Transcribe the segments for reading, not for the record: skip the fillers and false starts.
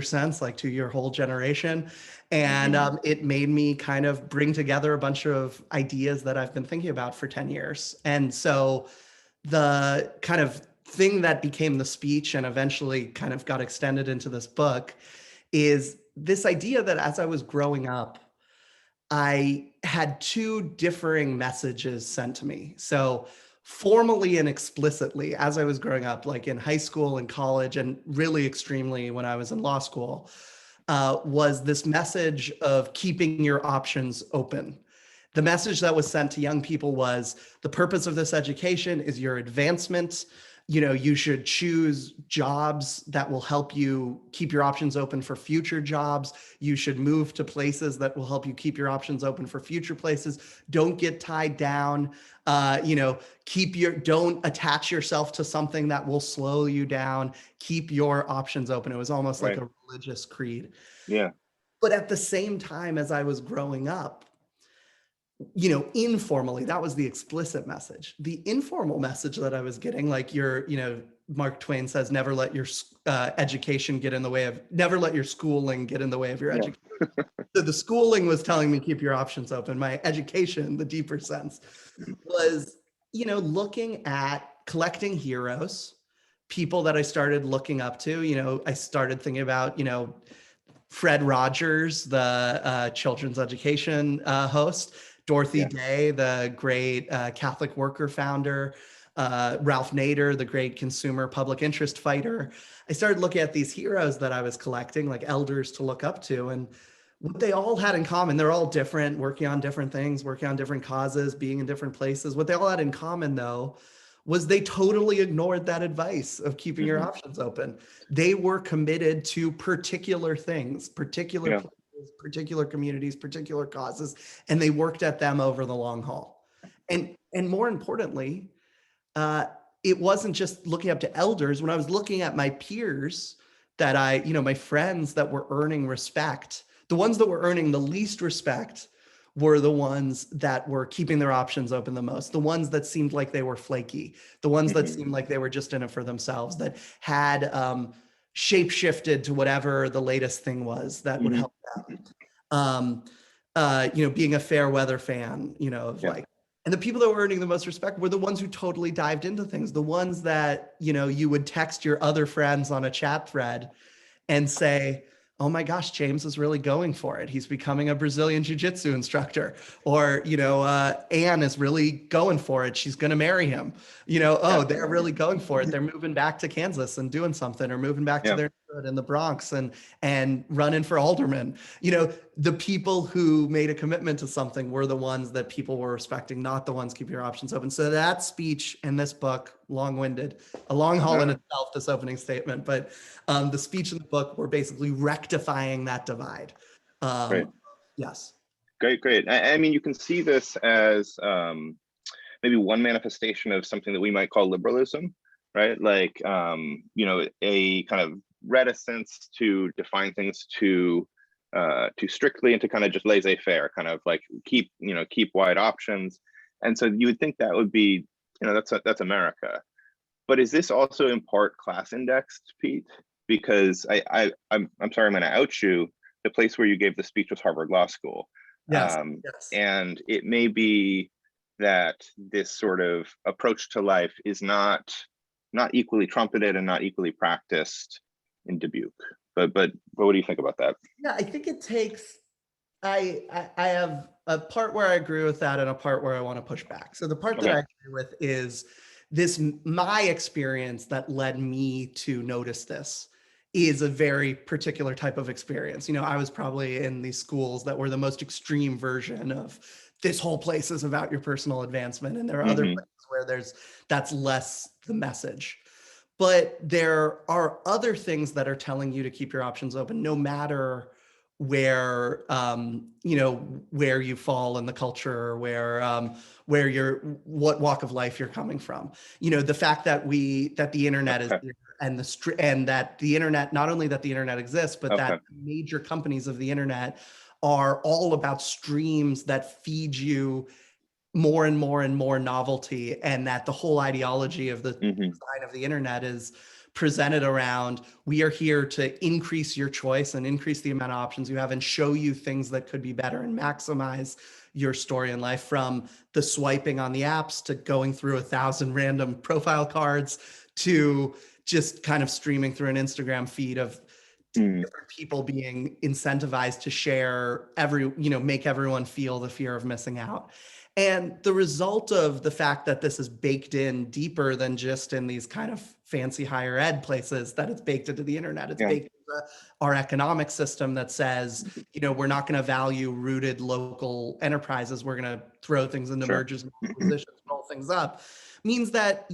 sense, like to your whole generation. And Hmm. it made me kind of bring together a bunch of ideas that I've been thinking about for 10 years. And so the kind of thing that became the speech and eventually kind of got extended into this book is this idea that as I was growing up, I had two differing messages sent to me. So, formally and explicitly, as I was growing up, like in high school and college, and really extremely when I was in law school, was this message of keeping your options open. The message that was sent to young people was the purpose of this education is your advancement. You should choose jobs that will help you keep your options open for future jobs. You should move to places that will help you keep your options open for future places. Don't get tied down. Don't attach yourself to something that will slow you down. Keep your options open. It was almost like Right. a religious creed. Yeah. But at the same time, as I was growing up, informally, that was the explicit message. The informal message that I was getting, like Mark Twain says, never let your never let your schooling get in the way of your Yeah. education. So the schooling was telling me keep your options open. My education, the deeper sense, was, looking at collecting heroes, people that I started looking up to. I started thinking about, Fred Rogers, the children's education host, Dorothy Yeah. Day, the great Catholic worker founder, Ralph Nader, the great consumer public interest fighter. I started looking at these heroes that I was collecting, like elders to look up to, and what they all had in common, they're all different, working on different things, working on different causes, being in different places. What they all had in common, though, was they totally ignored that advice of keeping your Hmm. options open. They were committed to particular things, particular Yeah. places, particular communities, particular causes, and they worked at them over the long haul. And more importantly, uh, it wasn't just looking up to elders. When I was looking at my peers my friends that were earning respect, the ones that were earning the least respect were the ones that were keeping their options open the most, the ones that seemed like they were flaky, the ones that Hmm. seemed like they were just in it for themselves, that had shape shifted to whatever the latest thing was that would Hmm. help them. Being a fair weather fan, of Yeah. like, and the people that were earning the most respect were the ones who totally dived into things, the ones that, you would text your other friends on a chat thread and say, oh my gosh, James is really going for it. He's becoming a Brazilian jiu-jitsu instructor. Or, Anne is really going for it. She's going to marry him. Yeah. Oh, they're really going for it. They're moving back to Kansas and doing something, or moving back to Yeah. their neighborhood in the Bronx and running for alderman. The people who made a commitment to something were the ones that people were respecting, not the ones keeping your options open. So that speech in this book, long-winded, a long haul in No. itself, this opening statement, but the speech in the book were basically rectifying that divide. Great. Yes. Great. Great. I mean, you can see this as maybe one manifestation of something that we might call liberalism, right? Like, a kind of reticence to define things too strictly and to kind of just laissez-faire, kind of like keep wide options. And so you would think that would be, that's America. But is this also in part class indexed, Pete? Because I'm sorry, I'm going to out you. The place where you gave the speech was Harvard Law School, Yes. Yes. and it may be that this sort of approach to life is not equally trumpeted and not equally practiced in Dubuque. But what do you think about that? Yeah, I think it takes. I have a part where I agree with that and a part where I want to push back. So the part that Okay. I agree with is this: my experience that led me to notice this is a very particular type of experience. I was probably in these schools that were the most extreme version of this whole place is about your personal advancement, and there are other Mm-hmm. places where that's less the message. But there are other things that are telling you to keep your options open, no matter where you fall in the culture, or where you're, what walk of life you're coming from. The fact that the internet is Okay. here, and that the internet, not only that the internet exists, but that Okay. major companies of the internet are all about streams that feed you more and more and more novelty, and that the whole ideology of the Mm-hmm. design of the internet is presented around, we are here to increase your choice and increase the amount of options you have and show you things that could be better and maximize your story in life, from the swiping on the apps to going through 1,000 random profile cards to just kind of streaming through an Instagram feed of Mm. different people being incentivized to share make everyone feel the fear of missing out. And the result of the fact that this is baked in deeper than just in these kind of fancy higher ed places, that it's baked into the internet, it's Yeah. baked into our economic system that says, we're not going to value rooted local enterprises. We're going to throw things into Sure. mergers and acquisitions, roll things up, means that,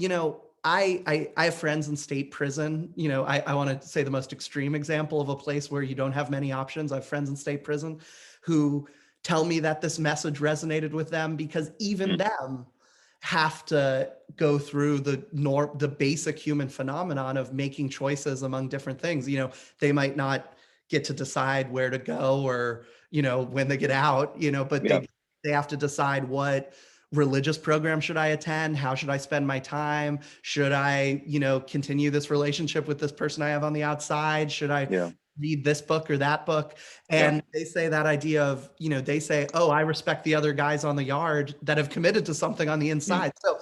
I have friends in state prison. I want to say the most extreme example of a place where you don't have many options. I have friends in state prison who tell me that this message resonated with them because even them have to go through the basic human phenomenon of making choices among different things. They might not get to decide where to go or, when they get out, but Yeah. they have to decide what religious program should I attend? How should I spend my time? Should I, continue this relationship with this person I have on the outside? Should I Yeah. read this book or that book? Yeah. And they say that idea of, they say, oh, I respect the other guys on the yard that have committed to something on the inside. So,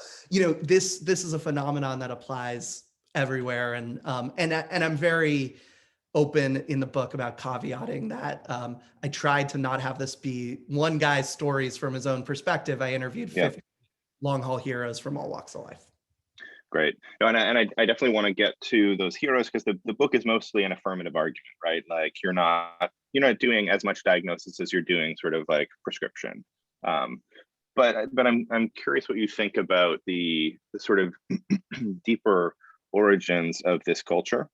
this is a phenomenon that applies everywhere. And I'm very open in the book about caveating that. I tried to not have this be one guy's stories from his own perspective. I interviewed Yeah. 50 long haul heroes from all walks of life. Great. No, and I definitely want to get to those heroes because the book is mostly an affirmative argument, right? Like you're not doing as much diagnosis as you're doing sort of like prescription. But I'm curious what you think about the sort of deeper origins of this culture.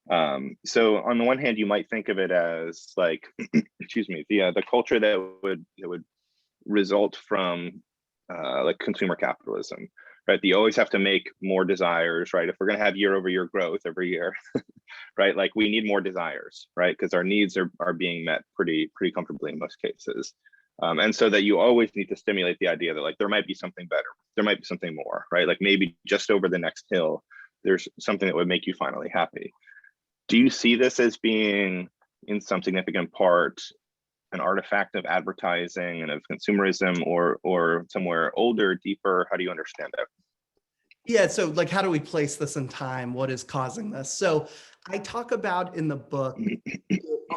So on the one hand, you might think of it as like, excuse me, the culture that would result from like consumer capitalism, right? You always have to make more desires, right? If we're going to have year over year growth every year, right? Like we need more desires, right? Because our needs are being met pretty comfortably in most cases. And so that you always need to stimulate the idea that like there might be something better, there might be something more, right? Like maybe just over the next hill, there's something that would make you finally happy. Do you see this as being in some significant part an artifact of advertising and of consumerism, or somewhere older, deeper? How do you understand it? Yeah. So like, how do we place this in time? What is causing this? So I talk about in the book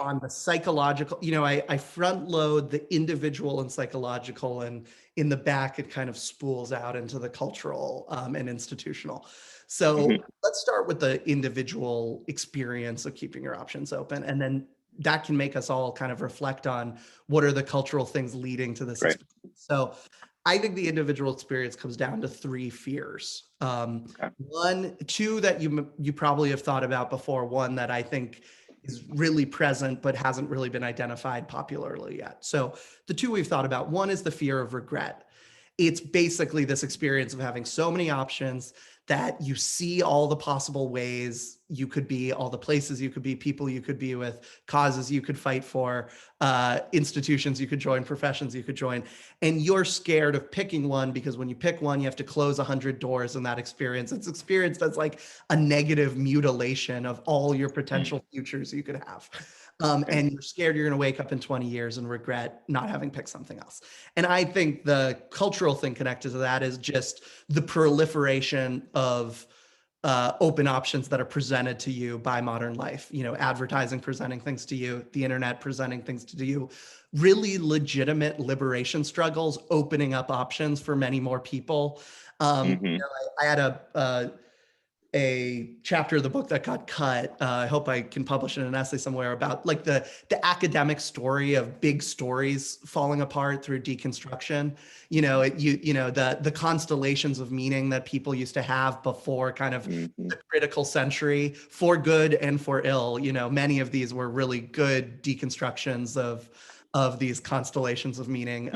on the psychological, I front load the individual and psychological, and in the back, it kind of spools out into the cultural and institutional. So let's start with the individual experience of keeping your options open. And then that can make us all kind of reflect on what are the cultural things leading to this Great. experience. So I think the individual experience comes down to three fears. Two that you probably have thought about before. One that I think is really present but hasn't really been identified popularly yet. So the two we've thought about, one is the fear of regret. It's basically this experience of having so many options that you see all the possible ways you could be, all the places you could be, people you could be with, causes you could fight for, institutions you could join, professions you could join. And you're scared of picking one because when you pick one, you have to close 100 doors in that experience. It's experienced as like a negative mutilation of all your potential futures you could have. And you're scared you're going to wake up in 20 years and regret not having picked something else. And I think the cultural thing connected to that is just the proliferation of open options that are presented to you by modern life. Advertising presenting things to you, the internet presenting things to you, really legitimate liberation struggles, opening up options for many more people. I had a chapter of the book that got cut. I hope I can publish it in an essay somewhere about like the academic story of big stories falling apart through deconstruction. The constellations of meaning that people used to have before kind of the critical century, for good and for ill. Many of these were really good deconstructions of these constellations of meaning.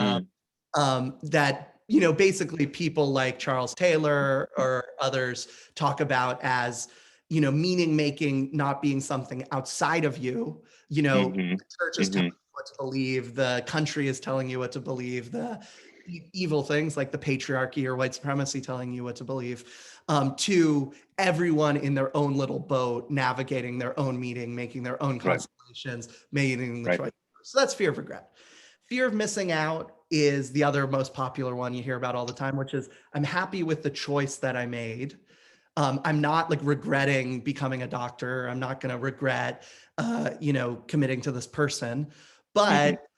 That basically people like Charles Taylor or others talk about as, meaning making not being something outside of you. The church is telling you what to believe, the country is telling you what to believe, the evil things like the patriarchy or white supremacy telling you what to believe, to everyone in their own little boat, navigating their own meeting, making their own Right. constellations, making the Right. choice. So that's fear of regret. Fear of missing out is the other most popular one you hear about all the time, which is I'm happy with the choice that I made. I'm not like regretting becoming a doctor. I'm not going to regret, committing to this person, Hmm. but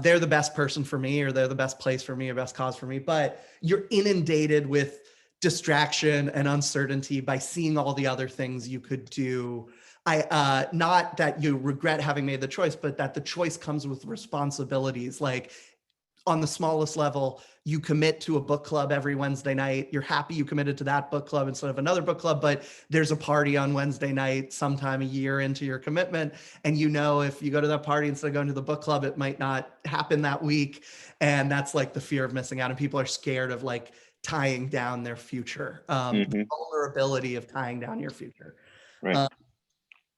they're the best person for me, or they're the best place for me, or best cause for me. But you're inundated with distraction and uncertainty by seeing all the other things you could do. Not that you regret having made the choice, but that the choice comes with responsibilities. Like on the smallest level, you commit to a book club every Wednesday night. You're happy you committed to that book club instead of another book club, but there's a party on Wednesday night sometime a year into your commitment. And you know, if you go to that party instead of going to the book club, it might not happen that week. And that's like the fear of missing out. And people are scared of like tying down their future, the Hmm. vulnerability of tying down your future. Right. Um,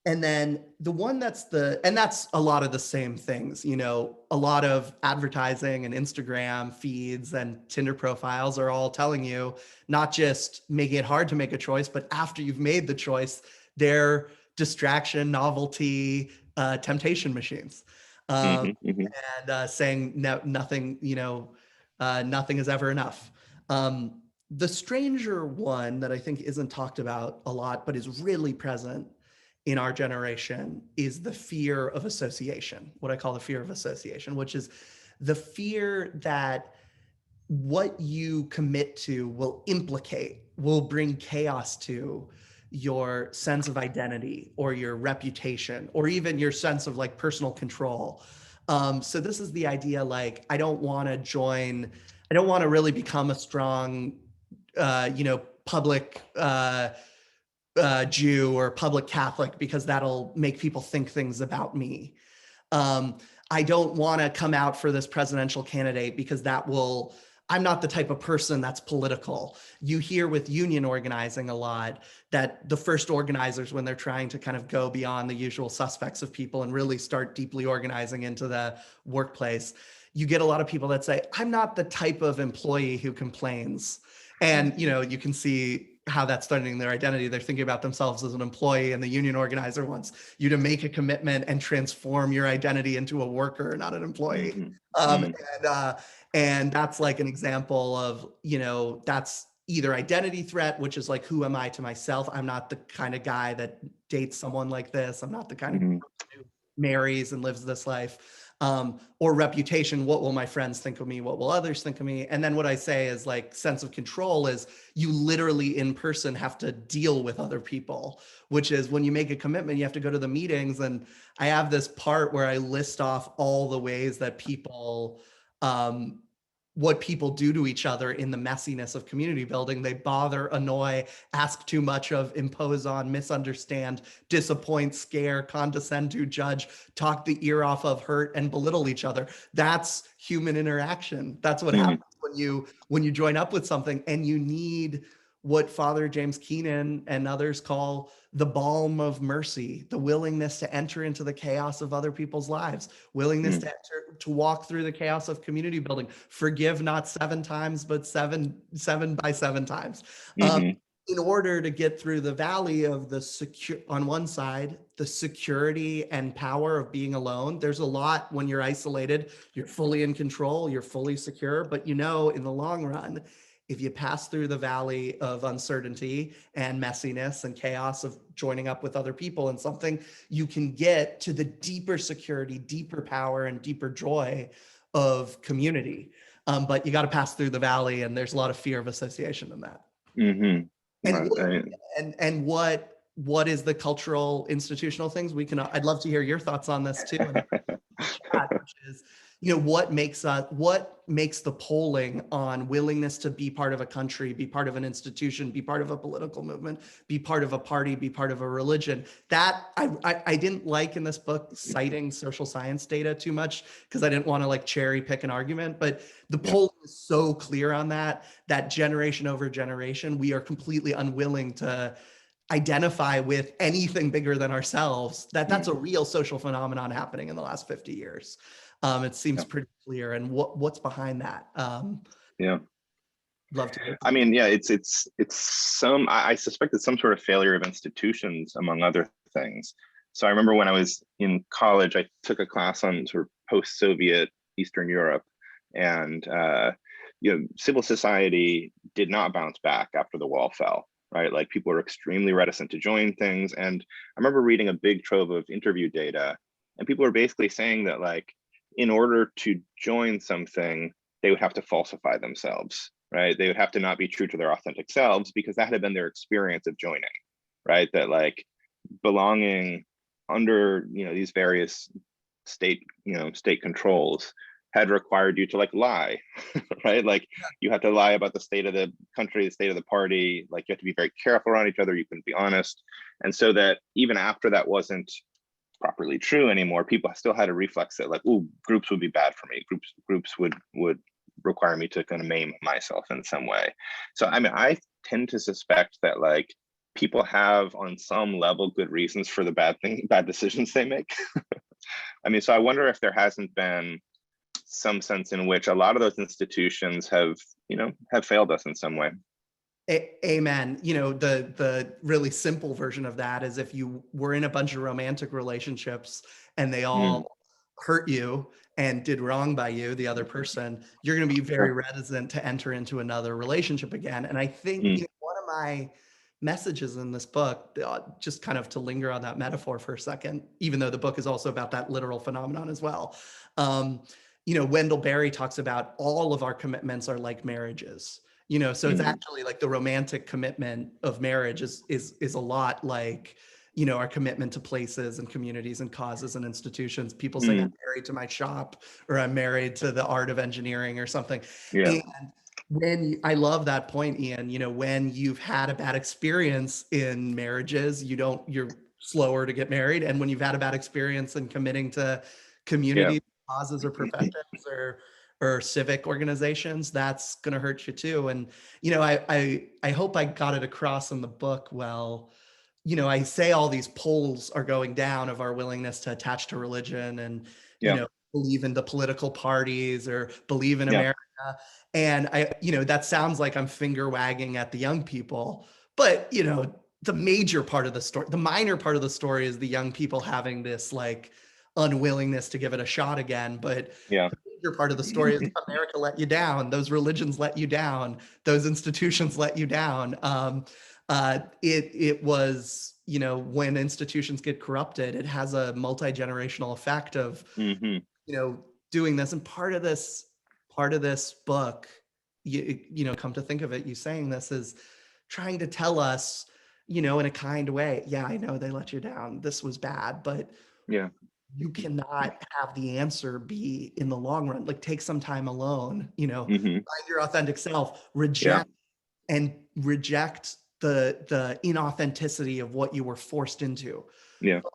and then the one that's a lot of the same things, a lot of advertising and Instagram feeds and Tinder profiles are all telling you not just making it hard to make a choice, but after you've made the choice, they're distraction, novelty, temptation machines. Um, Hmm. Hmm. and saying no, nothing, nothing is ever enough. The stranger one that I think isn't talked about a lot, but is really present in our generation is the fear of association, what I call the fear of association, which is the fear that what you commit to will bring chaos to your sense of identity or your reputation or even your sense of like personal control. So this is the idea, like, I don't want to really become a strong, public Jew or public Catholic because that'll make people think things about me. Um, I don't want to come out for this presidential candidate because I'm not the type of person that's political. You hear with union organizing a lot that the first organizers, when they're trying to kind of go beyond the usual suspects of people and really start deeply organizing into the workplace, you get a lot of people that say, I'm not the type of employee who complains. And, you can see how that's starting their identity. They're thinking about themselves as an employee, and the union organizer wants you to make a commitment and transform your identity into a worker, not an employee. Hmm. Um, Hmm. and uh, and that's like an example of, that's either identity threat, which is like, who am I to myself? I'm not the kind of guy that dates someone like this. I'm not the kind of Hmm. person who marries and lives this life. Or reputation. What will my friends think of me? What will others think of me? And then what I say is like sense of control is you literally in person have to deal with other people, which is when you make a commitment, you have to go to the meetings. And I have this part where I list off all the ways that um, what people do to each other in the messiness of community building. They bother, annoy, ask too much of, impose on, misunderstand, disappoint, scare, condescend to, judge, talk the ear off of, hurt, and belittle each other. That's human interaction. That's what Hmm. happens when you join up with something, and you need what Father James Keenan and others call the balm of mercy, the willingness to enter into the chaos of other people's lives, willingness to walk through the chaos of community building, forgive not 7 times, but seven by 7 times. Um, Hmm. in order to get through the valley of on one side, the security and power of being alone. There's a lot when you're isolated, you're fully in control, you're fully secure, but in the long run, if you pass through the valley of uncertainty and messiness and chaos of joining up with other people in something, you can get to the deeper security, deeper power, and deeper joy of community. But you got to pass through the valley, and there's a lot of fear of association in that. Hmm. And what, Right. what is the cultural institutional things we can? I'd love to hear your thoughts on this too. And chat, which is, what makes the polling on willingness to be part of a country, be part of an institution, be part of a political movement, be part of a party, be part of a religion, that I didn't like in this book citing social science data too much because I didn't want to like cherry pick an argument, but the Yeah. polling is so clear on that generation over generation, we are completely unwilling to identify with anything bigger than ourselves. That's a real social phenomenon happening in the last 50 years. It seems Yeah. pretty clear. And what's behind that? Yeah. Love to hear. I mean, yeah, it's some, I suspect it's some sort of failure of institutions, among other things. So I remember when I was in college, I took a class on sort of post-Soviet Eastern Europe, and civil society did not bounce back after the wall fell, right? Like people were extremely reticent to join things. And I remember reading a big trove of interview data, and people were basically saying that, like, in order to join something, they would have to falsify themselves, right? They would have to not be true to their authentic selves, because that had been their experience of joining, right? That, like, belonging under, these various state controls had required you to, like, lie, right? Like, you had to lie about the state of the country, the state of the party. Like, you have to be very careful around each other. You couldn't be honest. And so that even after that wasn't properly true anymore, people still had a reflex that, like, oh, groups would be bad for me. Groups would require me to kind of maim myself in some way. So I mean, I tend to suspect that, like, people have on some level good reasons for the bad decisions they make. I mean, so I wonder if there hasn't been some sense in which a lot of those institutions have failed us in some way. Amen. The really simple version of that is if you were in a bunch of romantic relationships and they Mm, all hurt you and did wrong by you, the other person, you're going to be very sure. reticent to enter into another relationship again. And I think Mm, one of my messages in this book, just kind of to linger on that metaphor for a second, even though the book is also about that literal phenomenon as well. Um, Wendell Berry talks about all of our commitments are like marriages. So it's mm, actually like the romantic commitment of marriage is a lot like our commitment to places and communities and causes and institutions. People saying I'm mm, married to my shop, or I'm married to the art of engineering or something. yeah. And I love that point, Ian. When you've had a bad experience in marriages, you're slower to get married. And when you've had a bad experience in committing to Yeah. community causes or professions or civic organizations, that's going to hurt you too. And I hope I got it across in the book well. I say all these polls are going down of our willingness to attach to religion and Yeah. believe in the political parties or believe in Yeah. America. And that sounds like I'm finger wagging at the young people, but the major part of the story, the minor part of the story is the young people having this like unwillingness to give it a shot again. But Yeah. the major part of the story is America let you down. Those religions let you down. Those institutions let you down. It was, when institutions get corrupted, it has a multi-generational effect of, Hmm. doing this. And part of this book, come to think of it, you saying this is trying to tell us, in a kind way, yeah, I know they let you down. This was bad, but Yeah. you cannot have the answer be in the long run. Like, take some time alone, Hmm. find your authentic self, Yeah. reject the inauthenticity of what you were forced into. Yeah. But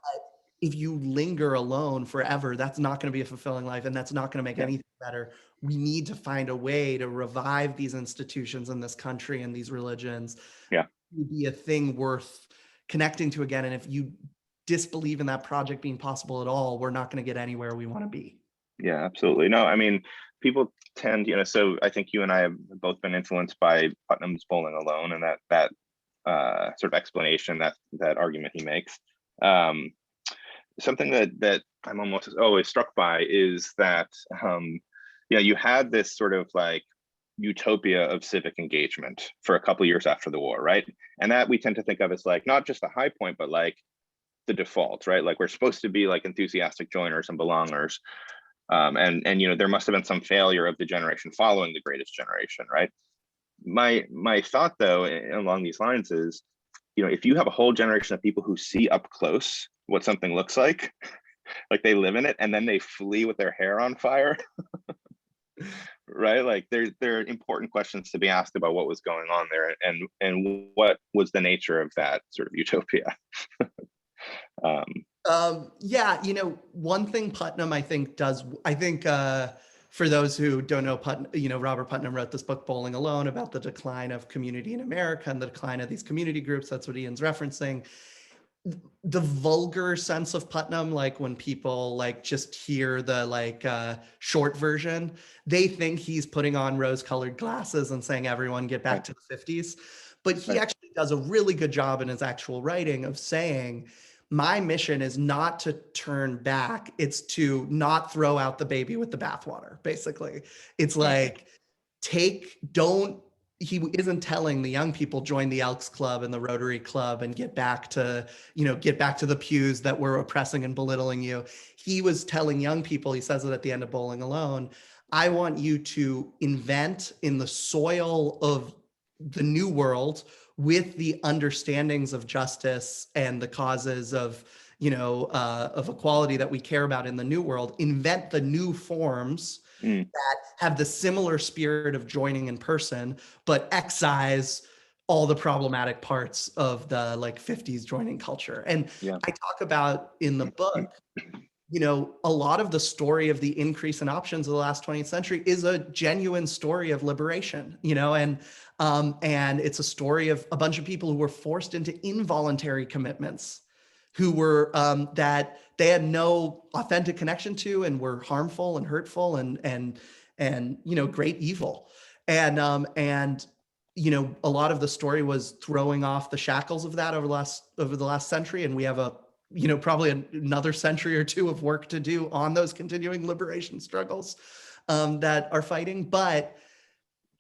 if you linger alone forever, that's not going to be a fulfilling life, and that's not going to make Yeah. anything better. We need to find a way to revive these institutions in this country and these religions Yeah. to be a thing worth connecting to again. And if you disbelieve in that project being possible at all, we're not going to get anywhere we want to be. Yeah, absolutely. No, I mean, people tend, so I think you and I have both been influenced by Putnam's Bowling Alone, and that sort of explanation, that argument he makes. Um, Something that I'm almost always struck by is that you had this sort of like utopia of civic engagement for a couple of years after the war, right? And that we tend to think of as like not just the high point, but like the default, right? Like we're supposed to be like enthusiastic joiners and belongers. And there must have been some failure of the generation following the greatest generation, right? My thought though along these lines is, if you have a whole generation of people who see up close what something looks like they live in it, and then they flee with their hair on fire, right? Like there are important questions to be asked about what was going on there, and what was the nature of that sort of utopia. um, Yeah, one thing Putnam I think does, for those who don't know, Putnam, Robert Putnam wrote this book, Bowling Alone, about the decline of community in America and the decline of these community groups. That's what Ian's referencing. the vulgar sense of Putnam, like when people like just hear the like short version, they think he's putting on rose-colored glasses and saying everyone get back Right. to the 50s. But he Right. actually does a really good job in his actual writing of saying, my mission is not to turn back, it's to not throw out the baby with the bathwater, basically. It's Right. like, don't he isn't telling the young people join the Elks Club and the Rotary Club and get back to, get back to the pews that were oppressing and belittling you. He was telling young people, he says it at the end of Bowling Alone, I want you to invent in the soil of the new world with the understandings of justice and the causes of, of equality that we care about in the new world, invent the new forms Mm. that have the similar spirit of joining in person, but excise all the problematic parts of the like 50s joining culture. And Yeah. I talk about in the book, a lot of the story of the increase in options of the last 20th century is a genuine story of liberation, and it's a story of a bunch of people who were forced into involuntary commitments, who were that they had no authentic connection to and were harmful and hurtful and great evil. And a lot of the story was throwing off the shackles of that over the last century, and we have probably another century or two of work to do on those continuing liberation struggles that are fighting. But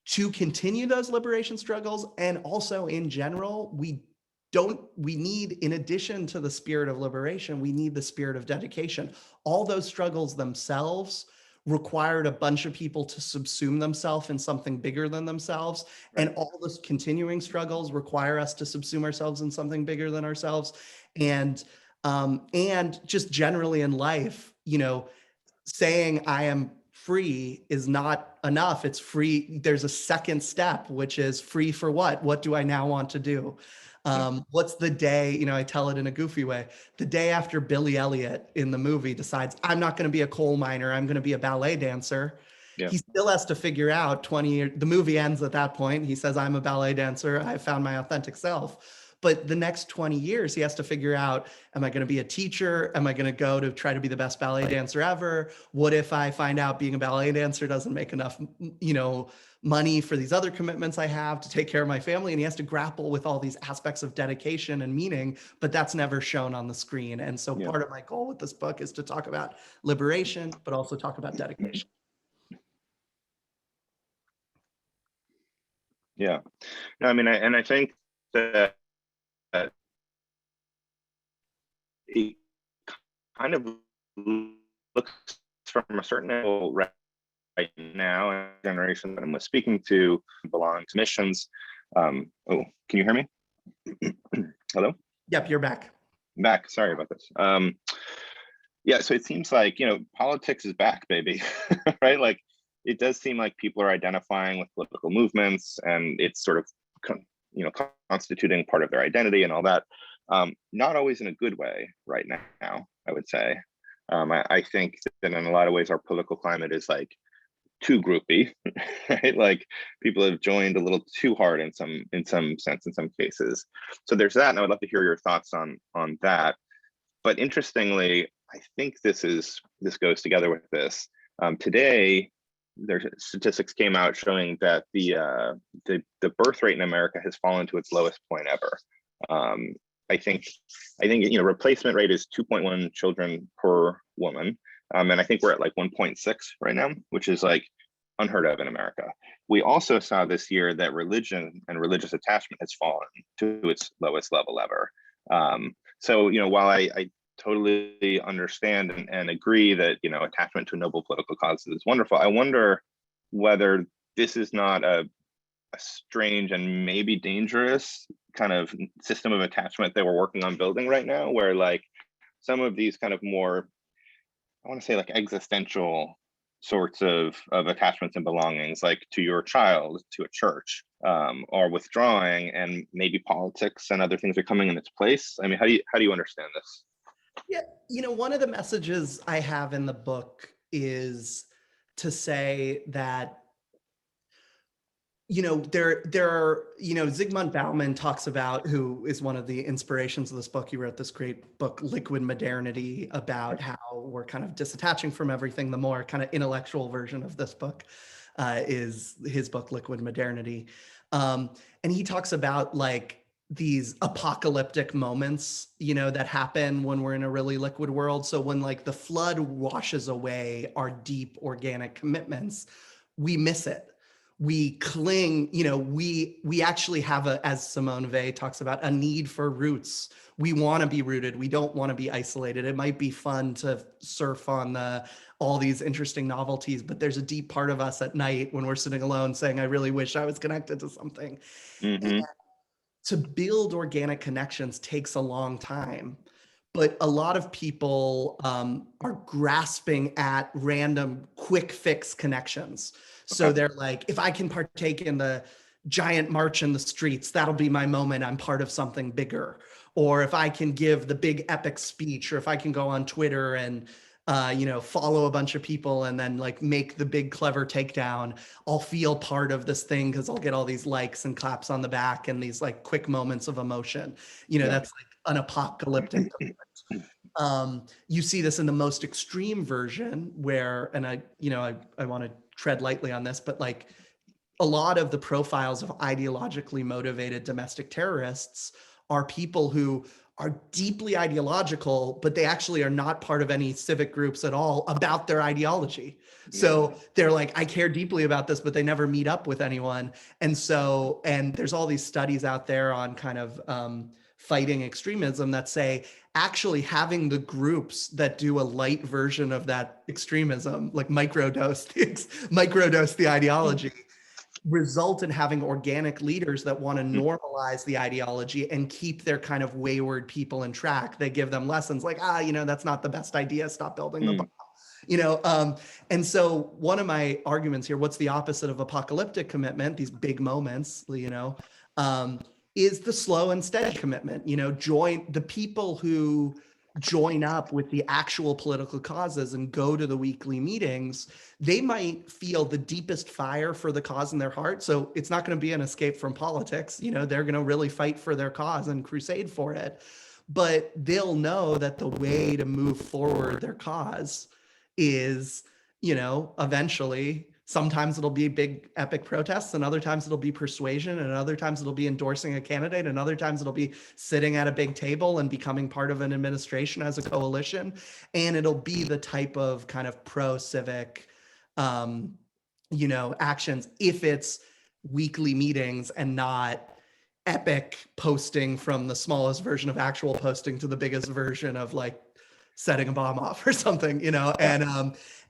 to continue those liberation struggles, and also in general, we need, in addition to the spirit of liberation, we need the spirit of dedication. All those struggles themselves required a bunch of people to subsume themselves in something bigger than themselves. Right. And all those continuing struggles require us to subsume ourselves in something bigger than ourselves. And just generally in life, saying I am free is not enough. It's free. There's a second step, which is free for what? What do I now want to do? Yeah. What's the day, I tell it in a goofy way, the day after Billy Elliot in the movie decides, I'm not going to be a coal miner, I'm going to be a ballet dancer. Yeah. He still has to figure out 20 years, the movie ends at that point. He says, I'm a ballet dancer, I found my authentic self. But the next 20 years, he has to figure out, am I going to be a teacher? Am I going to go to try to be the best ballet dancer ever? What if I find out being a ballet dancer doesn't make enough, money for these other commitments I have to take care of my family? And he has to grapple with all these aspects of dedication and meaning, but that's never shown on the screen. And so Yeah. part of my goal with this book is to talk about liberation, but also talk about dedication. Yeah. No, I mean, I think that it kind of looks from a certain angle right now, and the generation that I'm speaking to belongs to missions. Oh, can you hear me? Hello? Yep, you're back. Back. Sorry about this. Yeah, so it seems like, politics is back, baby, right? Like, it does seem like people are identifying with political movements, and it's sort of, constituting part of their identity and all that. Not always in a good way right now, I would say. I think that in a lot of ways, our political climate is like too groupy, right? Like, people have joined a little too hard in some sense, in some cases. So there's that, and I would love to hear your thoughts on that. But interestingly, I think this goes together with this. Today, there's statistics came out showing that the birth rate in America has fallen to its lowest point ever. I think replacement rate is 2.1 children per woman, and I think we're at like 1.6 right now, which is like unheard of in America. We also saw this year that religion and religious attachment has fallen to its lowest level ever. So, while I totally understand and agree that, attachment to a noble political cause is wonderful, I wonder whether this is not a strange and maybe dangerous kind of system of attachment that we're working on building right now, where like some of these kind of more, I want to say, like existential sorts of attachments and belongings, like to your child, to a church, are withdrawing, and maybe politics and other things are coming in its place. I mean, how do you understand this? Yeah, one of the messages I have in the book is to say that, there are, Zygmunt Bauman talks about, who is one of the inspirations of this book. He wrote this great book, Liquid Modernity, about how we're kind of disattaching from everything. The more kind of intellectual version of this book is his book, Liquid Modernity. And he talks about like these apocalyptic moments, that happen when we're in a really liquid world. So when like the flood washes away our deep organic commitments, we miss it. We cling, we actually have as Simone Weil talks about, a need for roots. We want to be rooted. We don't want to be isolated. It might be fun to surf on all these interesting novelties, but there's a deep part of us at night when we're sitting alone saying, I really wish I was connected to something. Mm-hmm. To build organic connections takes a long time, but a lot of people are grasping at random quick fix connections. So Okay. they're like, if I can partake in the giant march in the streets, that'll be my moment. I'm part of something bigger. Or if I can give the big epic speech, or if I can go on Twitter and follow a bunch of people and then like make the big clever takedown, I'll feel part of this thing because I'll get all these likes and claps on the back and these like quick moments of emotion. Yeah. That's like an apocalyptic. You see this in the most extreme version where, and I want to tread lightly on this, but like a lot of the profiles of ideologically motivated domestic terrorists are people who are deeply ideological, but they actually are not part of any civic groups at all about their ideology. So they're like, I care deeply about this, but they never meet up with anyone. And there's all these studies out there on kind of fighting extremism that say actually having the groups that do a light version of that extremism, like microdose the ideology, result in having organic leaders that want to normalize the ideology and keep their kind of wayward people in track. They give them lessons like, that's not the best idea. Stop building the bomb. And so one of my arguments here, what's the opposite of apocalyptic commitment? These big moments, is the slow and steady commitment. Join the people who join up with the actual political causes and go to the weekly meetings. They might feel the deepest fire for the cause in their heart. So it's not going to be an escape from politics. They're going to really fight for their cause and crusade for it. But they'll know that the way to move forward their cause is, eventually, sometimes it'll be big epic protests, and other times it'll be persuasion, and other times it'll be endorsing a candidate, and other times it'll be sitting at a big table and becoming part of an administration as a coalition. And it'll be the type of kind of pro-civic actions, if it's weekly meetings and not epic posting from the smallest version of actual posting to the biggest version of like setting a bomb off or something,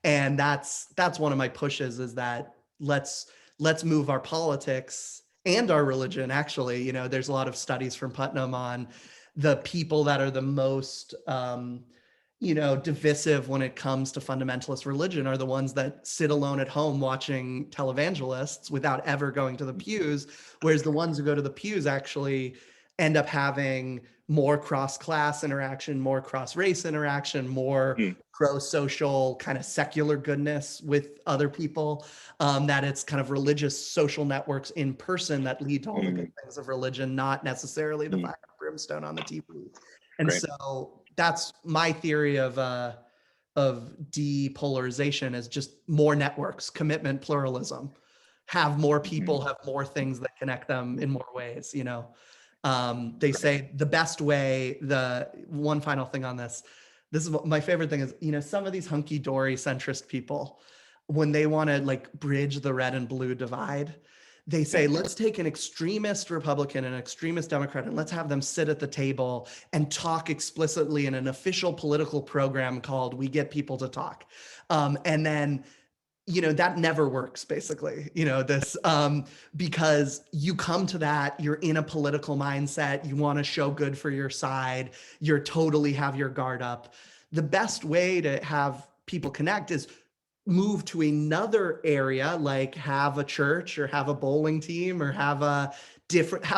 and that's one of my pushes, is that let's move our politics and our religion. Actually, there's a lot of studies from Putnam on the people that are the most divisive when it comes to fundamentalist religion are the ones that sit alone at home watching televangelists without ever going to the pews, whereas the ones who go to the pews actually end up having more cross-class interaction, more cross-race interaction, more pro-social kind of secular goodness with other people, that it's kind of religious social networks in person that lead to all the good things of religion, not necessarily the fire and brimstone on the TV. And Great. so that's my theory of depolarization, is just more networks, commitment, pluralism, have more people, have more things that connect them in more ways. They say the best way, the one final thing on this is my favorite thing is, some of these hunky-dory centrist people, when they want to like bridge the red and blue divide, they say, let's take an extremist Republican and an extremist Democrat and let's have them sit at the table and talk explicitly in an official political program called We Get People to Talk. And then that never works, basically, because you come to that, you're in a political mindset, you want to show good for your side, you're totally have your guard up. The best way to have people connect is move to another area, like have a church or have a bowling team or have a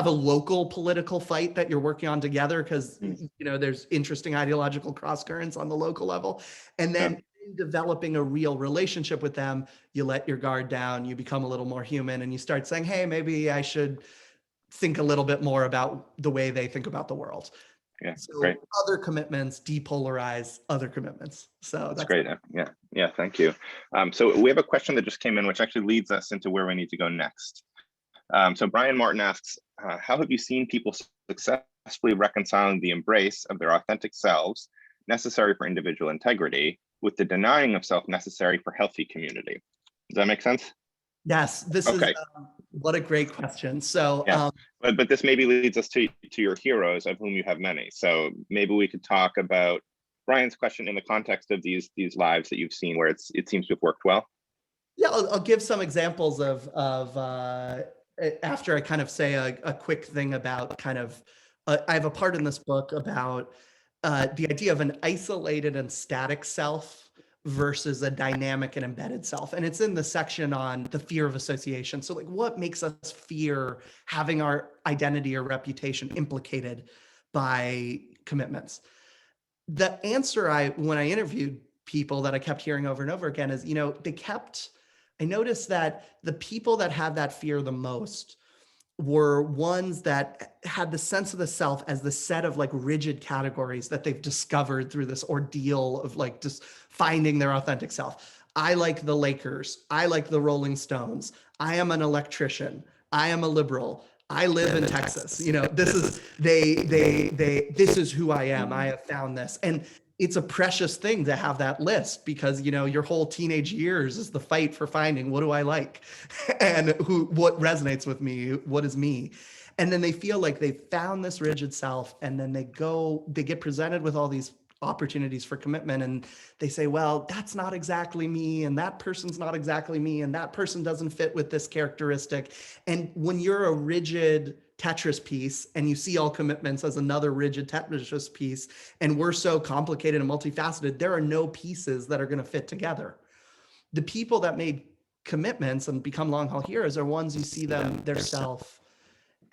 local political fight that you're working on together, because there's interesting ideological cross currents on the local level, and then in developing a real relationship with them, you let your guard down, you become a little more human, and you start saying, hey, maybe I should think a little bit more about the way they think about the world. Yeah, great. So other commitments depolarize other commitments. So That's that's great. Yeah, thank you. So we have a question that just came in, which actually leads us into where we need to go next. So Brian Martin asks, how have you seen people successfully reconciling the embrace of their authentic selves necessary for individual integrity with the denying of self necessary for healthy community? Does that make sense? yes, this is Okay. what a great question. So Yeah, but this maybe leads us to your heroes, of whom you have many. So maybe we could talk about Brian's question in the context of these lives that you've seen where it seems to have worked well. yeah, I'll give some examples of after I kind of say a quick thing about kind of I have a part in this book about the idea of an isolated and static self versus a dynamic and embedded self. And it's in the section on the fear of association. So like what makes us fear having our identity or reputation implicated by commitments? The answer when I interviewed people that I kept hearing over and over again is, I noticed that the people that had that fear the most were ones that had the sense of the self as the set of like rigid categories that they've discovered through this ordeal of like just finding their authentic self. I like the Lakers. I like the Rolling Stones. I am an electrician. I am a liberal. I live in Texas. This is this is who I am. I have found this. And it's a precious thing to have that list because your whole teenage years is the fight for finding what do I like and what resonates with me, what is me. And then they feel like they've found this rigid self, and then they get presented with all these opportunities for commitment, and they say, well, that's not exactly me, and that person's not exactly me, and that person doesn't fit with this characteristic. And when you're a rigid Tetris piece and you see all commitments as another rigid Tetris piece, and we're so complicated and multifaceted, there are no pieces that are going to fit together. The people that made commitments and become long haul heroes are ones you see them, their self,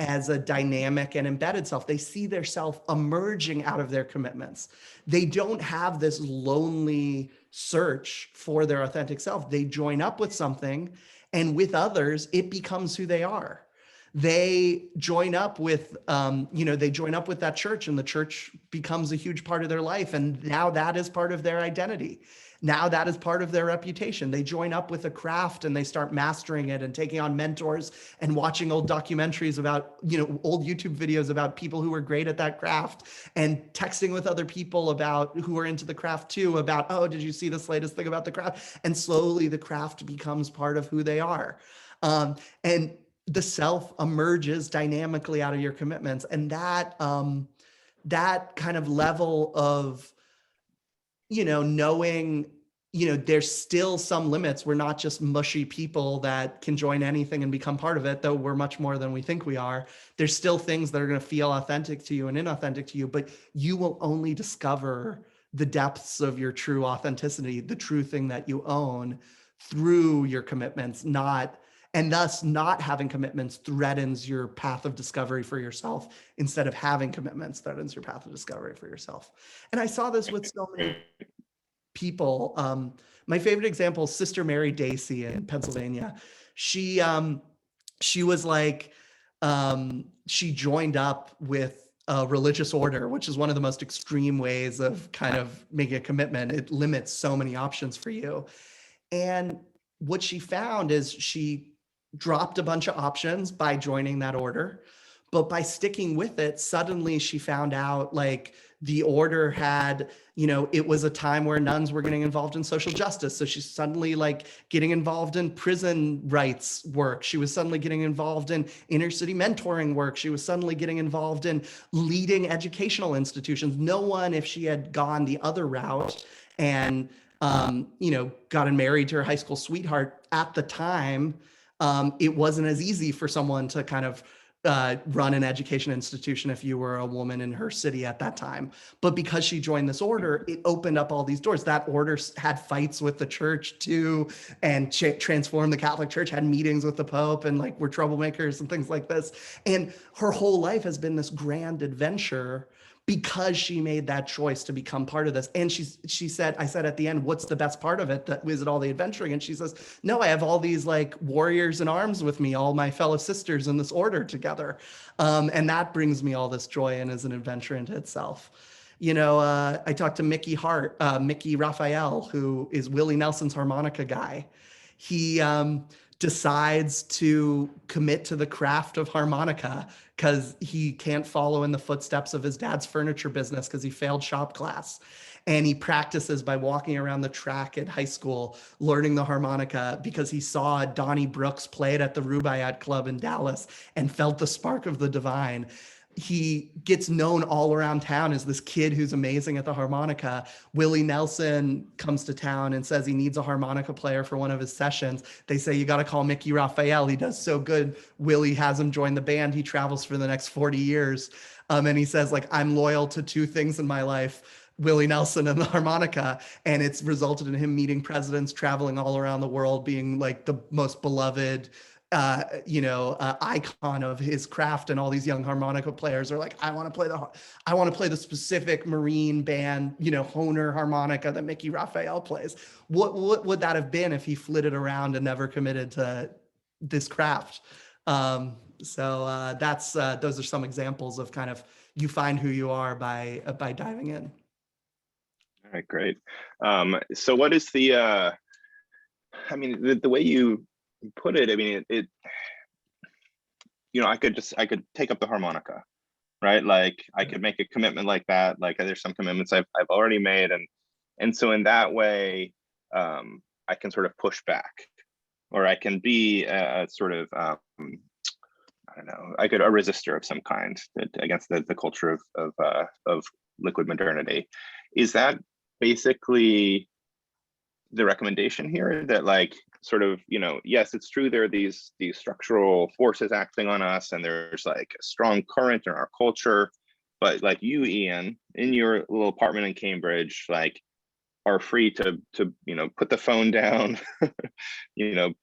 as a dynamic and embedded self. They see their self emerging out of their commitments. They don't have this lonely search for their authentic self. They join up with something, and with others, it becomes who they are. They join up with, that church, and the church becomes a huge part of their life. And now that is part of their identity. Now that is part of their reputation. They join up with a craft and they start mastering it and taking on mentors and watching old documentaries about, old YouTube videos about people who were great at that craft, and texting with other people about who are into the craft too, about, oh, did you see this latest thing about the craft? And slowly the craft becomes part of who they are. And the self emerges dynamically out of your commitments. And that kind of level of, knowing, there's still some limits. We're not just mushy people that can join anything and become part of it, though we're much more than we think we are. There's still things that are going to feel authentic to you and inauthentic to you, but you will only discover the depths of your true authenticity, the true thing that you own, through your commitments, and thus not having commitments threatens your path of discovery for yourself. Instead of having commitments threatens your path of discovery for yourself. And I saw this with so many people. My favorite example is Sister Mary Dacey in Pennsylvania. She was like, she joined up with a religious order, which is one of the most extreme ways of kind of making a commitment. It limits so many options for you. And what she found is she dropped a bunch of options by joining that order, but by sticking with it, suddenly she found out like the order had, it was a time where nuns were getting involved in social justice. So she's suddenly like getting involved in prison rights work. She was suddenly getting involved in inner city mentoring work. She was suddenly getting involved in leading educational institutions. No one, if she had gone the other route and, gotten married to her high school sweetheart at the time, it wasn't as easy for someone to kind of run an education institution if you were a woman in her city at that time. But because she joined this order, it opened up all these doors. That order had fights with the church too, and transformed the Catholic Church, had meetings with the Pope, and like were troublemakers and things like this. And her whole life has been this grand adventure because she made that choice to become part of this. And she said, I said at the end, what's the best part of it? Is it all the adventuring? And she says, no, I have all these like warriors in arms with me, all my fellow sisters in this order together. And that brings me all this joy and is an adventure into itself. I talked to Mickey Raphael, who is Willie Nelson's harmonica guy. He decides to commit to the craft of harmonica because he can't follow in the footsteps of his dad's furniture business because he failed shop class. And he practices by walking around the track at high school, learning the harmonica because he saw Donnie Brooks play it at the Rubaiyat Club in Dallas and felt the spark of the divine. He gets known all around town as this kid who's amazing at the harmonica. Willie Nelson comes to town and says he needs a harmonica player for one of his sessions. They say, you got to call Mickey Raphael. He does so good. Willie has him join the band. He travels for the next 40 years. And he says, like, I'm loyal to two things in my life, Willie Nelson and the harmonica. And it's resulted in him meeting presidents, traveling all around the world, being like the most beloved icon of his craft. And all these young harmonica players are like, I want to play the specific Marine band, Hohner harmonica that Mickey Raphael plays. What would that have been if he flitted around and never committed to this craft? So that's those are some examples of kind of you find who you are by diving in. All right, great. So what is the way you put it, I mean, I could take up the harmonica, right? Like I could make a commitment like that. Like there's some commitments I've already made, and so in that way, I can sort of push back, or I can be a sort of I don't know, a resistor of some kind against the culture of liquid modernity. Is that basically the recommendation here, that like sort of, yes, it's true, there are these structural forces acting on us, and there's like a strong current in our culture, but like you, Ian, in your little apartment in Cambridge, like are free to put the phone down,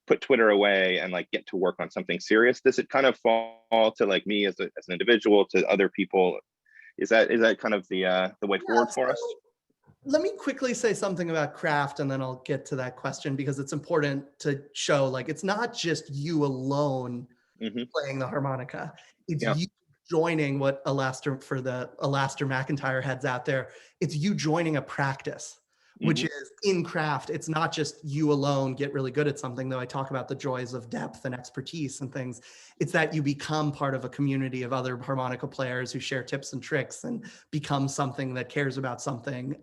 put Twitter away and like get to work on something serious? Does it kind of fall to like me as an individual, to other people? Is that kind of the way forward for us? Let me quickly say something about craft, and then I'll get to that question, because it's important to show like it's not just you alone playing the harmonica. It's you joining what Alastair McIntyre heads out there. It's you joining a practice, which is in craft. It's not just you alone get really good at something, though I talk about the joys of depth and expertise and things. It's that you become part of a community of other harmonica players who share tips and tricks and become something that cares about something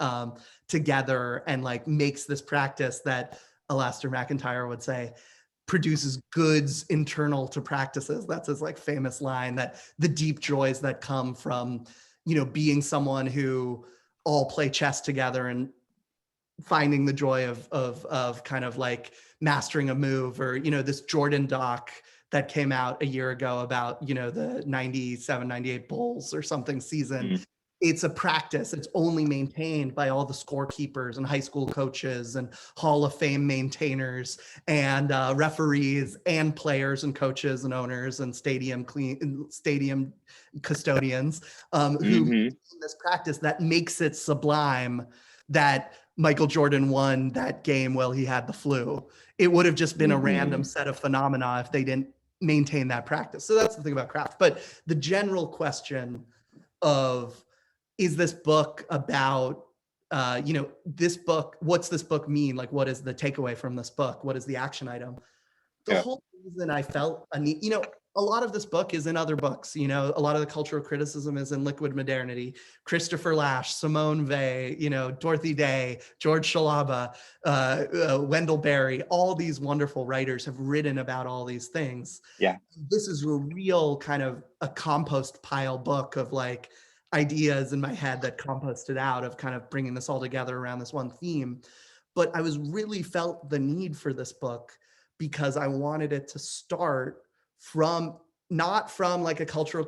together, and like makes this practice that Alastair McIntyre would say produces goods internal to practices. That's his like famous line, that the deep joys that come from, being someone who all play chess together and finding the joy of kind of like mastering a move, or this Jordan doc that came out a year ago about the 97-98 Bulls or something season. It's a practice. It's only maintained by all the scorekeepers and high school coaches and Hall of Fame maintainers and referees and players and coaches and owners and stadium custodians who in this practice that makes it sublime, that Michael Jordan won that game while he had the flu. It would have just been a random set of phenomena if they didn't maintain that practice. So that's the thing about craft. But the general question of, is this book about, this book, what's this book mean? Like, what is the takeaway from this book? What is the action item? The whole reason I felt a need, a lot of this book is in other books. A lot of the cultural criticism is in Liquid Modernity. Christopher Lasch, Simone Weil, Dorothy Day, George Shalaba, Wendell Berry, all these wonderful writers have written about all these things. Yeah. This is a real kind of a compost pile book of like ideas in my head that composted out of kind of bringing this all together around this one theme. But I was really felt the need for this book because I wanted it to start from, not from like a cultural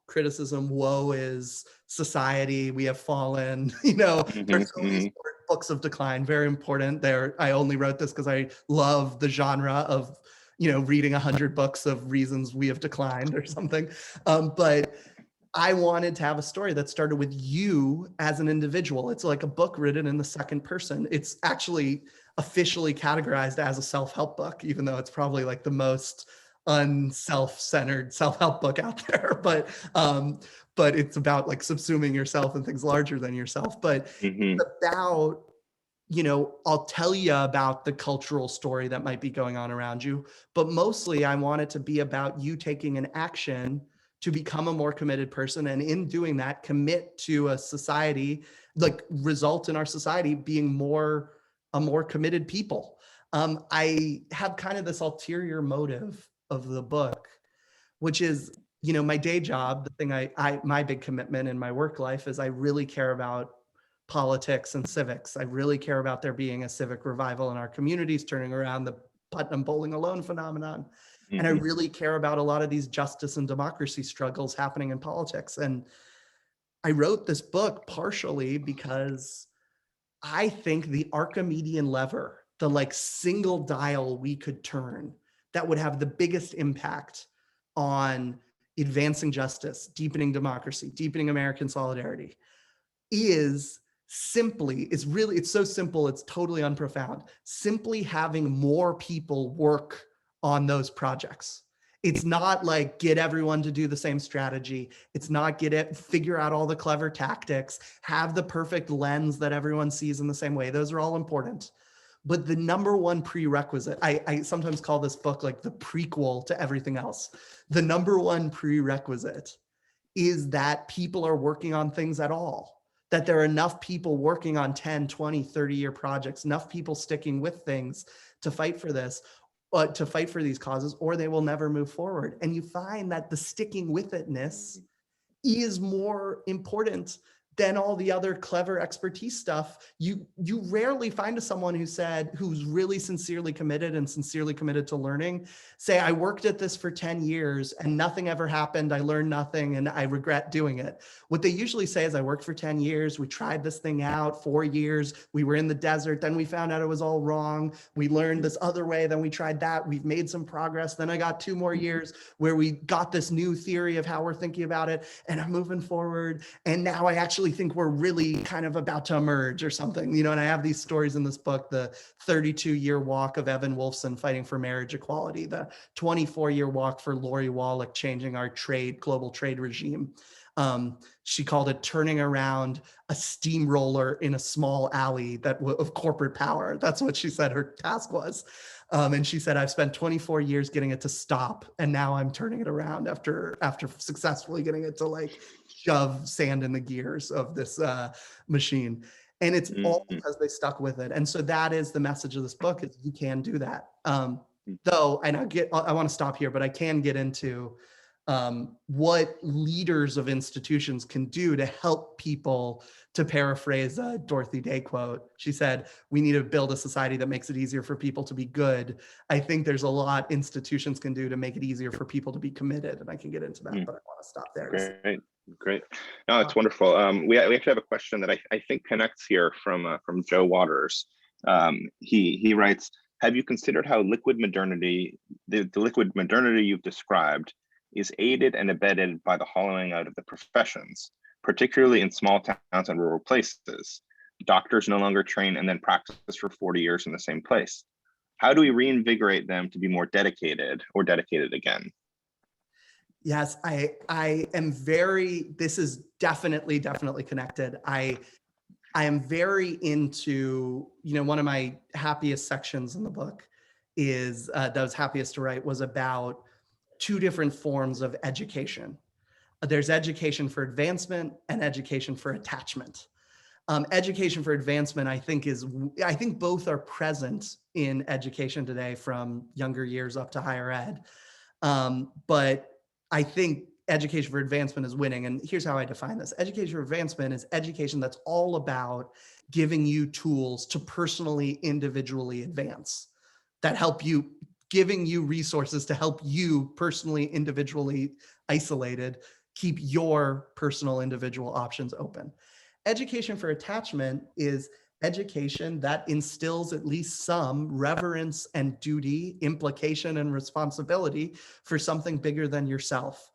criticism, woe is society, we have fallen, there's so many books of decline, very important there. I only wrote this because I love the genre of, reading 100 books of reasons we have declined or something. But I wanted to have a story that started with you as an individual. It's like a book written in the second person. It's actually officially categorized as a self-help book, even though it's probably like the most unself-centered self-help book out there. But it's about like subsuming yourself and things larger than yourself. But Hmm. it's about, I'll tell you about the cultural story that might be going on around you, but mostly I want it to be about you taking an action to become a more committed person. And in doing that, commit to a society, like result in our society being a more committed people. I have kind of this ulterior motive of the book, which is, my day job, the thing my big commitment in my work life is I really care about politics and civics. I really care about there being a civic revival in our communities, turning around the Putnam Bowling Alone phenomenon. And I Hmm. really care about a lot of these justice and democracy struggles happening in politics. And I wrote this book partially because I think the Archimedean lever, the like single dial we could turn that would have the biggest impact on advancing justice, deepening democracy, deepening American solidarity, is it's so simple, it's totally unprofound. Simply having more people work on those projects. It's not like get everyone to do the same strategy. It's not figure out all the clever tactics, have the perfect lens that everyone sees in the same way. Those are all important. But the number one prerequisite, I sometimes call this book like the prequel to everything else. The number one prerequisite is that people are working on things at all, that there are enough people working on 10, 20, 30-year projects, enough people sticking with things to fight for this, to fight for these causes, or they will never move forward. And you find that the sticking with itness is more important than all the other clever expertise stuff. You rarely find someone who's really sincerely committed to learning, say, I worked at this for 10 years and nothing ever happened. I learned nothing and I regret doing it. What they usually say is, I worked for 10 years. We tried this thing out, 4 years. We were in the desert. Then we found out it was all wrong. We learned this other way. Then we tried that. We've made some progress. Then I got 2 more years where we got this new theory of how we're thinking about it, and I'm moving forward. And now I actually think we're really kind of about to emerge or something, and I have these stories in this book, the 32-year walk of Evan Wolfson fighting for marriage equality, the 24-year walk for Lori Wallach changing our global trade regime. She called it turning around a steamroller in a small alley of corporate power. That's what she said her task was. And she said, I've spent 24 years getting it to stop, and now I'm turning it around after successfully getting it to like shove sand in the gears of this machine. And it's all Hmm. because they stuck with it. And so that is the message of this book: is you can do that. Though, and I want to stop here, but I can get into what leaders of institutions can do to help people. To paraphrase a Dorothy Day quote, she said, we need to build a society that makes it easier for people to be good. I think there's a lot institutions can do to make it easier for people to be committed. And I can get into that, but I want to stop there. Great, great. No, it's wonderful. We actually have a question that I think connects here from Joe Waters. He writes, have you considered how liquid modernity, the liquid modernity you've described, is aided and abetted by the hollowing out of the professions, particularly in small towns and rural places? Doctors no longer train and then practice for 40 years in the same place. How do we reinvigorate them to be more dedicated or dedicated again? Yes, I am this is definitely connected. I am very into, one of my happiest sections in the book is, that was happiest to write, was about 2 different forms of education. There's education for advancement and education for attachment. Education for advancement, I think both are present in education today, from younger years up to higher ed. But I think education for advancement is winning. And here's how I define this. Education for advancement is education that's all about giving you tools to personally, individually advance, that help you, giving you resources to help you personally, individually, isolated, keep your personal, individual options open. Education for attachment is education that instills at least some reverence and duty, implication and responsibility for something bigger than yourself.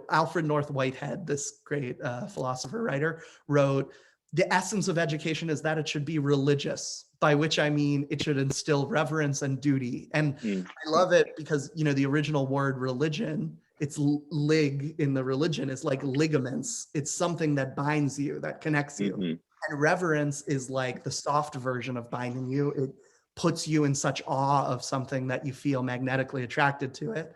Alfred North Whitehead, this great philosopher writer, wrote, the essence of education is that it should be religious, by which I mean it should instill reverence and duty. And I love it because, the original word religion, it's lig in the religion, is like ligaments. It's something that binds you, that connects you. And reverence is like the soft version of binding you. It puts you in such awe of something that you feel magnetically attracted to it.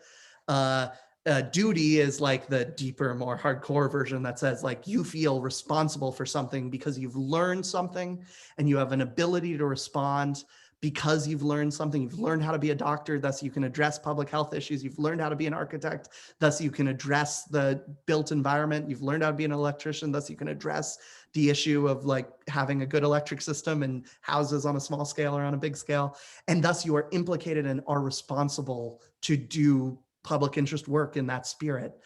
Duty is like the deeper, more hardcore version that says like you feel responsible for something because you've learned something and you have an ability to respond because you've learned something. You've learned how to be a doctor, thus you can address public health issues. You've learned how to be an architect, thus you can address the built environment. You've learned how to be an electrician, thus you can address the issue of like having a good electric system and houses on a small scale or on a big scale. And thus you are implicated and are responsible to do public interest work in that spirit.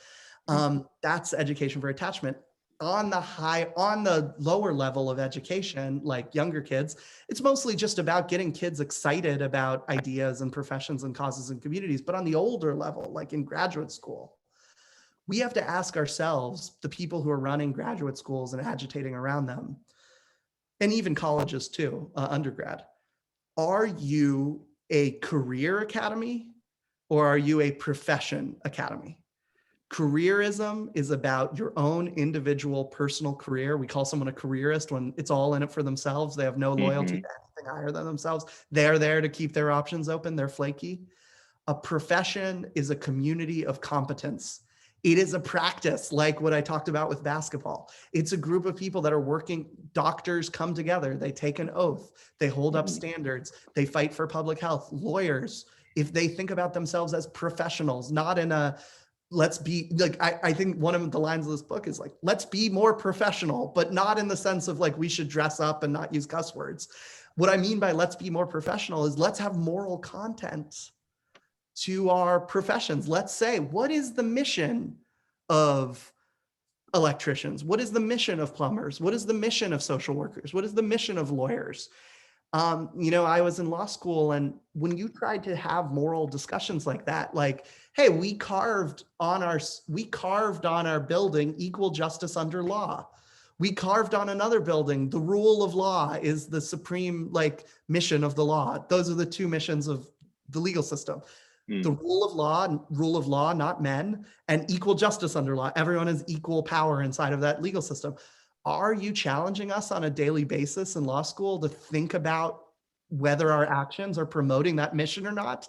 That's education for attachment. On the lower level of education, like younger kids, it's mostly just about getting kids excited about ideas and professions and causes and communities. But on the older level, like in graduate school, we have to ask ourselves, the people who are running graduate schools and agitating around them, and even colleges too, undergrad, are you a career academy or are you a profession academy? Careerism is about your own individual personal career. We call someone a careerist when it's all in it for themselves. They have no loyalty to anything higher than themselves. They're there to keep their options open. They're flaky. A profession is a community of competence. It is a practice like what I talked about with basketball. It's a group of people that are working. Doctors come together. They take an oath. They hold up standards. They fight for public health. Lawyers, if they think about themselves as professionals, not in a let's be like, I think one of the lines of this book is like, let's be more professional, but not in the sense of like, we should dress up and not use cuss words. What I mean by let's be more professional is let's have moral content to our professions. Let's say, what is the mission of electricians? What is the mission of plumbers? What is the mission of social workers? What is the mission of lawyers? I was in law school, and when you tried to have moral discussions like that, like, hey, we carved on our building equal justice under law. We carved on another building, the rule of law is the supreme like mission of the law. Those are the two missions of the legal system. The rule of law, not men, and equal justice under law. Everyone has equal power inside of that legal system. Are you challenging us on a daily basis in law school to think about whether our actions are promoting that mission or not?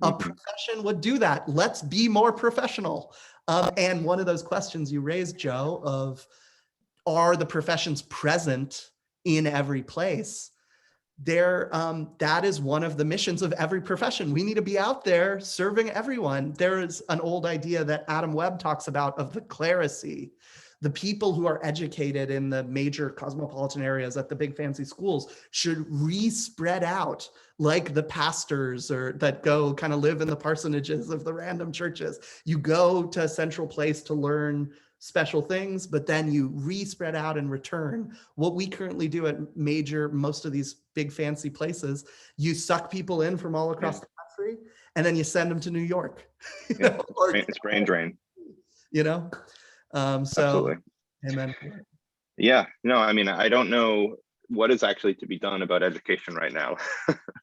A profession would do that. Let's be more professional. And one of those questions you raised, Joe, of are the professions present in every place? That is one of the missions of every profession. We need to be out there serving everyone. There is an old idea that Adam Webb talks about of the clerisy. The people who are educated in the major cosmopolitan areas at the big fancy schools should re-spread out like the pastors or that go kind of live in the parsonages of the random churches. You go to a central place to learn special things, but then you re-spread out and return. What we currently do at most of these big fancy places, you suck people in from all across the country and then you send them to New York. It's brain drain. Absolutely. Amen. Yeah, no, I mean, I don't know what is actually to be done about education right now,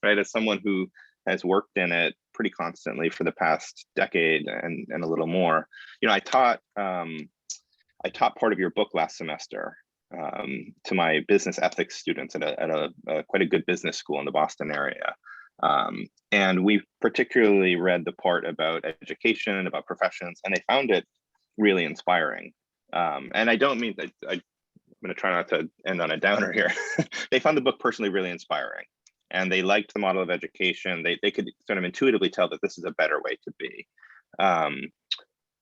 right? As someone who has worked in it pretty constantly for the past decade and a little more, I taught part of your book last semester to my business ethics students at a quite a good business school in the Boston area. And we particularly read the part about education, about professions, and they found it really inspiring. And I don't mean that I'm going to try not to end on a downer here. They found the book personally really inspiring, and they liked the model of education. They could sort of intuitively tell that this is a better way to be.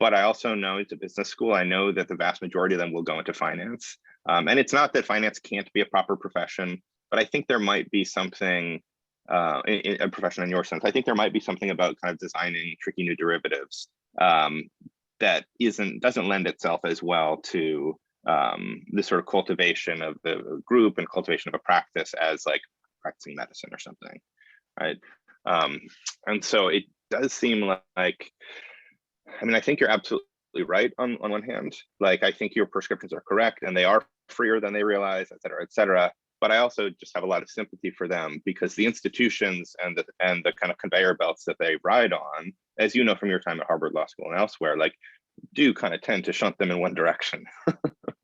But I also know it's a business school. I know that the vast majority of them will go into finance. And it's not that finance can't be a proper profession, but I think there might be something, in a profession in your sense, I think there might be something about kind of designing tricky new derivatives that doesn't lend itself as well to the sort of cultivation of the group and cultivation of a practice as like practicing medicine or something, right? And so it does seem like, I mean, I think you're absolutely right on one hand. Like, I think your prescriptions are correct and they are freer than they realize, et cetera, et cetera. But I also just have a lot of sympathy for them because the institutions and the kind of conveyor belts that they ride on, as you know from your time at Harvard Law School and elsewhere, like, do kind of tend to shunt them in one direction,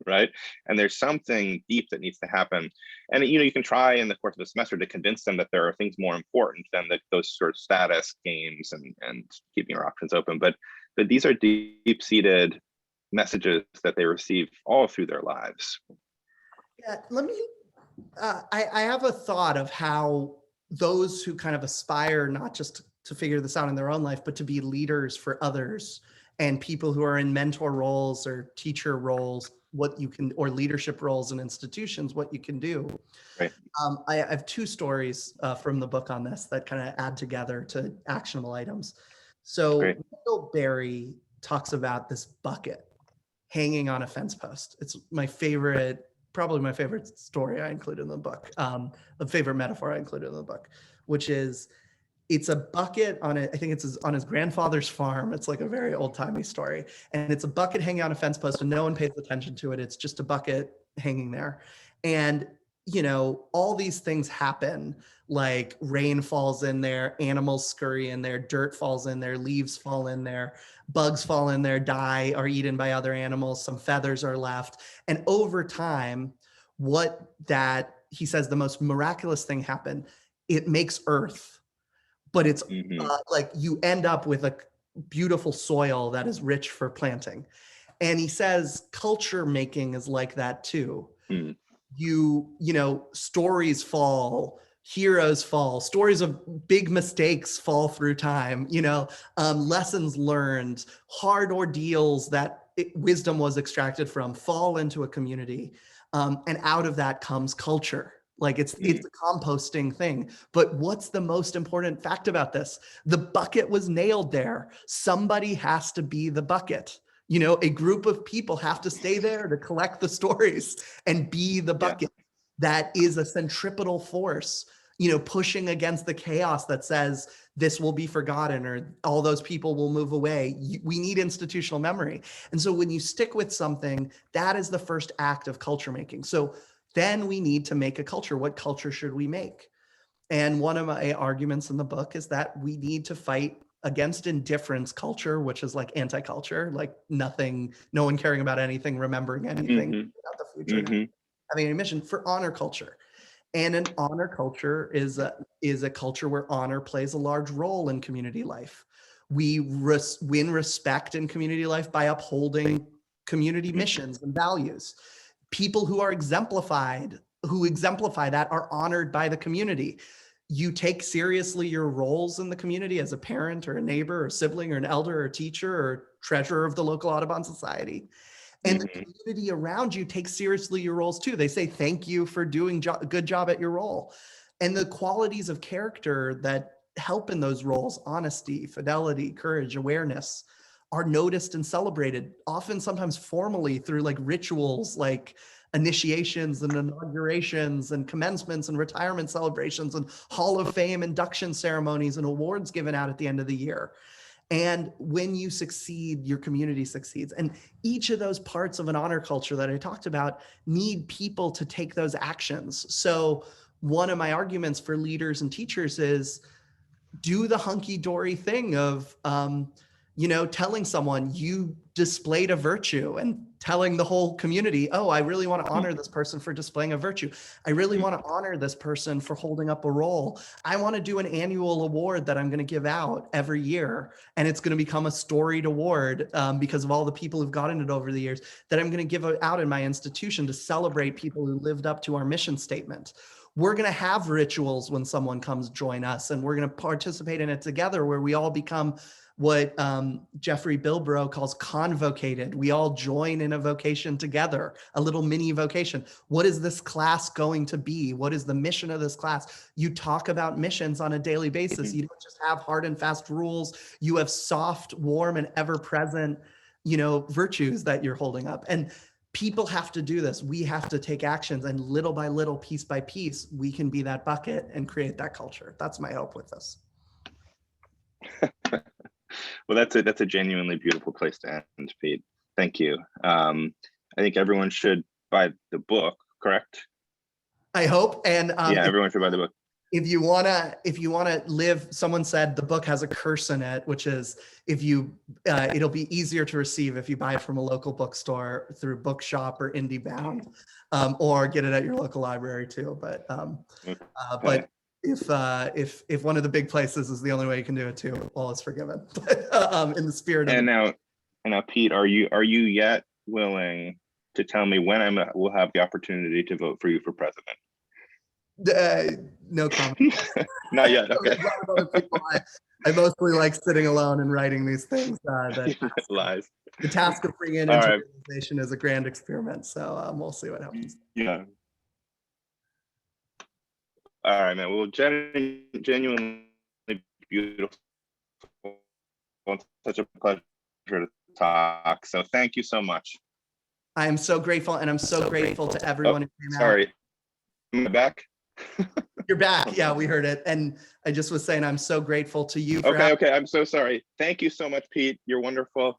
right? And there's something deep that needs to happen. And you can try in the course of a semester to convince them that there are things more important than those sort of status games and keeping your options open. But these are deep-seated messages that they receive all through their lives. Yeah, let me, I have a thought of how those who kind of aspire not just to figure this out in their own life, but to be leaders for others and people who are in mentor roles or teacher roles, what you can, or leadership roles in institutions, what you can do. Right. I have two stories from the book on this that kind of add together to actionable items. So Wendell Berry talks about this bucket hanging on a fence post. It's my favorite, probably my favorite story I included in the book, a favorite metaphor I included in the book, which is, it's a bucket on it. I think it's on his grandfather's farm. It's like a very old timey story. And it's a bucket hanging on a fence post and no one pays attention to it. It's just a bucket hanging there. And, all these things happen, like rain falls in there, animals scurry in there, dirt falls in there, leaves fall in there, bugs fall in there, die, are eaten by other animals, some feathers are left. And over time, he says the most miraculous thing happened, it makes earth. But it's like you end up with a beautiful soil that is rich for planting. And he says culture making is like that too. Stories fall, heroes fall, stories of big mistakes fall through time, lessons learned, hard ordeals that wisdom was extracted from fall into a community. And out of that comes culture. Like it's a composting thing. But what's the most important fact about this? The bucket was nailed there. Somebody has to be the bucket. A group of people have to stay there to collect the stories and be the bucket. Yeah. That is a centripetal force, pushing against the chaos that says this will be forgotten or all those people will move away. We need institutional memory. And so when you stick with something, that is the first act of culture making. So then we need to make a culture. What culture should we make? And one of my arguments in the book is that we need to fight against indifference culture, which is like anti-culture, like nothing, no one caring about anything, remembering anything about the future, having any mission, for honor culture. And an honor culture is a culture where honor plays a large role in community life. We win respect in community life by upholding community missions and values. People who exemplify that are honored by the community. You take seriously your roles in the community as a parent or a neighbor or a sibling or an elder or a teacher or treasurer of the local Audubon Society. And the community around you takes seriously your roles too. They say, thank you for doing a good job at your role. And the qualities of character that help in those roles, honesty, fidelity, courage, awareness, are noticed and celebrated, often sometimes formally through like rituals, like initiations and inaugurations and commencements and retirement celebrations and Hall of Fame induction ceremonies and awards given out at the end of the year. And when you succeed, your community succeeds. And each of those parts of an honor culture that I talked about need people to take those actions. So one of my arguments for leaders and teachers is do the hunky-dory thing of, telling someone you displayed a virtue and telling the whole community, oh, I really want to honor this person for displaying a virtue. I really want to honor this person for holding up a role. I want to do an annual award that I'm going to give out every year. And it's going to become a storied award because of all the people who've gotten it over the years that I'm going to give out in my institution to celebrate people who lived up to our mission statement. We're going to have rituals when someone comes join us, and we're going to participate in it together where we all become what Jeffrey Bilbrough calls convocated. We all join in a vocation together, a little mini vocation. What is this class going to be? What is the mission of this class? You talk about missions on a daily basis. You don't just have hard and fast rules. You have soft, warm, and ever-present, virtues that you're holding up. And people have to do this. We have to take actions, and little by little, piece by piece, we can be that bucket and create that culture. That's my hope with this. Well, that's a genuinely beautiful place to end, Pete. Thank you. I think everyone should buy the book, correct? I hope. And Yeah, everyone should buy the book. if you wanna live, someone said the book has a curse in it, which is if you, it'll be easier to receive if you buy it from a local bookstore through Bookshop or IndieBound, or get it at your local library too. But Okay. if one of the big places is the only way you can do it too, all is forgiven. In the spirit of And now, Pete, are you yet willing to tell me when will have the opportunity to vote for you for president? No comment. Not yet. Okay. Other people, I mostly like sitting alone and writing these things. Lies. The task of bringing it All into right. realization is a grand experiment. So we'll see what happens. Yeah. All right, man. Well, genuinely beautiful. It's such a pleasure to talk. So thank you so much. I am so grateful, and I'm so grateful to everyone who came out. Sorry. Am I back? You're back. Yeah, we heard it. And I just was saying I'm so grateful to you. Okay. I'm so sorry. Thank you so much, Pete. You're wonderful.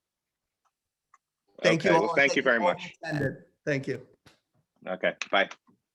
Thank you all. Well, thank you very much. Thank you. Okay. Bye.